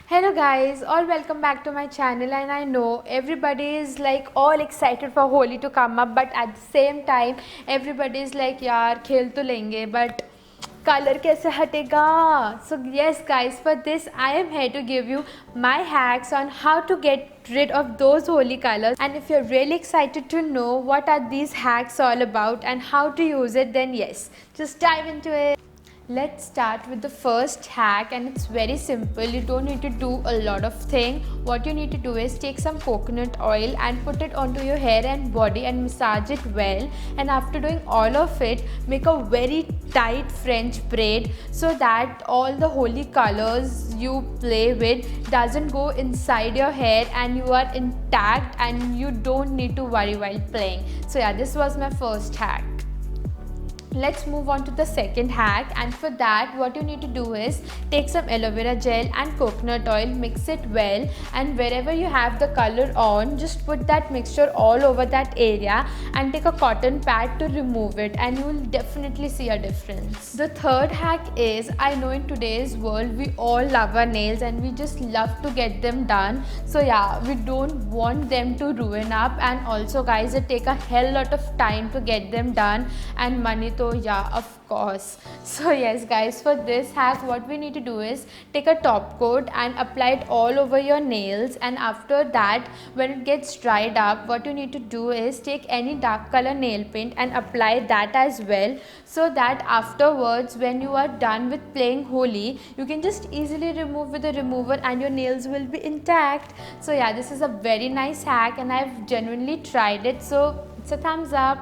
Hello guys, all welcome back to my channel. And I know everybody is like all excited for Holi to come up, but at the same time everybody is like yaar khel to lenge but color kaise hatega. So yes guys, for this I am here to give you my hacks on how to get rid of those Holi colors. And if you're really excited to know what are these hacks all about and how to use it, then yes, just dive into it. Let's start with the first hack, and it's very simple. You don't need to do a lot of thing. What you need to do is take some coconut oil and put it onto your hair and body and massage it well. And after doing all of it, make a very tight French braid so that all the Holi colors you play with doesn't go inside your hair and you are intact and you don't need to worry while playing. So yeah, this was my first hack. Let's move on to the second hack, and for that what you need to do is take some aloe vera gel and coconut oil, mix it well, and wherever you have the color on, just put that mixture all over that area and take a cotton pad to remove it, and you will definitely see a difference. The third hack is, I know in today's world we all love our nails and we just love to get them done. So yeah, we don't want them to ruin up, and also guys, it take a hell lot of time to get them done and money to yeah, of course. So yes guys, for this hack what we need to do is take a top coat and apply it all over your nails, and after that when it gets dried up, what you need to do is take any dark color nail paint and apply that as well, so that afterwards when you are done with playing Holi, you can just easily remove with a remover and your nails will be intact. So yeah, this is a very nice hack and I've genuinely tried it, so it's a thumbs up.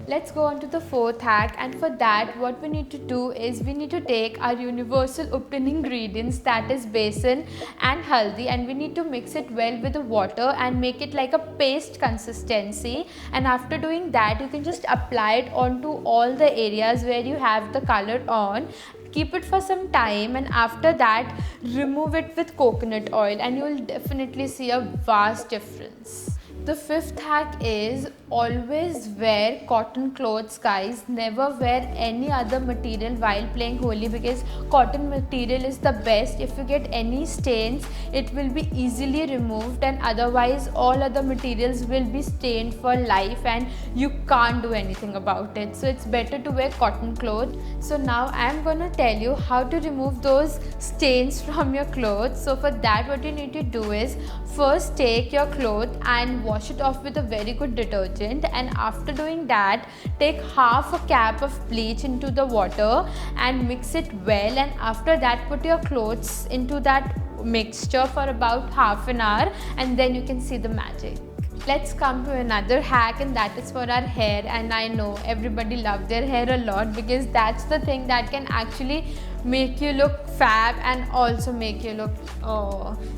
Let's go on to the fourth hack, and for that what we need to do is we need to take our universal opening ingredients, that is besan and haldi, and we need to mix it well with the water and make it like a paste consistency. And after doing that, you can just apply it onto all the areas where you have the color on. Keep it for some time, and after that remove it with coconut oil and you will definitely see a vast difference. The fifth hack is always wear cotton clothes guys. Never wear any other material while playing Holi, because cotton material is the best. If you get any stains, it will be easily removed, and otherwise all other materials will be stained for life and you can't do anything about it. So it's better to wear cotton clothes. So now I am gonna tell you how to remove those stains from your clothes. So for that what you need to do is first take your cloth and wash it off with a very good detergent, and after doing that take half a cap of bleach into the water and mix it well, and after that put your clothes into that mixture for about half an hour and then you can see the magic. Let's come to another hack, and that is for our hair. And I know everybody loves their hair a lot because that's the thing that can actually make you look fab and also make you look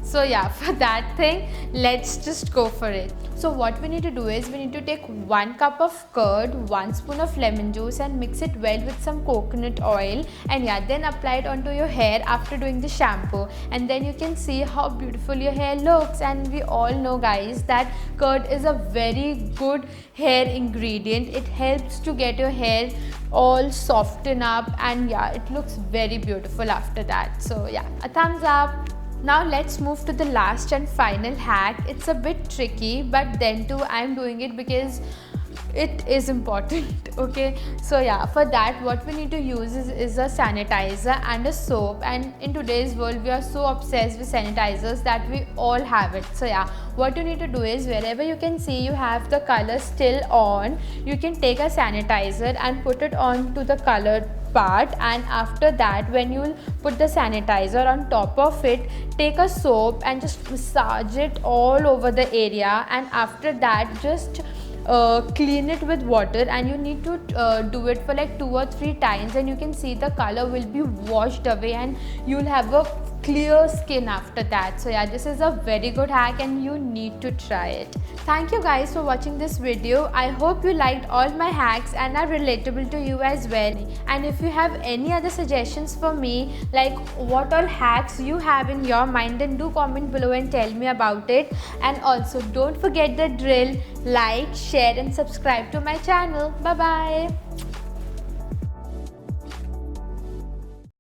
so yeah, for that thing let's just go for it. So what we need to do is we need to take 1 cup of curd, 1 spoon of lemon juice and mix it well with some coconut oil, and yeah, then apply it onto your hair after doing the shampoo, and then you can see how beautiful your hair looks. And we all know guys that curd is a very good hair ingredient. It helps to get your hair all soften up, and yeah, it looks very beautiful after that. So yeah, a thumbs up. Now let's move to the last and final hack. It's a bit tricky, but then too I'm doing it because it is important. Okay, so yeah, for that what we need to use is a sanitizer and a soap, and in today's world we are so obsessed with sanitizers that we all have it. So yeah, what you need to do is wherever you can see you have the color still on, you can take a sanitizer and put it on to the colored part, and after that when you put the sanitizer on top of it, take a soap and just massage it all over the area, and after that just clean it with water, and you need to do it for like 2 or 3 times, and you can see the color will be washed away and you'll have a clear skin after that. So yeah, this is a very good hack and you need to try it. Thank you guys for watching this video. I hope you liked all my hacks and are relatable to you as well. And if you have any other suggestions for me, like what all hacks you have in your mind, then do comment below and tell me about it. And also don't forget the drill: like, share and subscribe to my channel. Bye bye.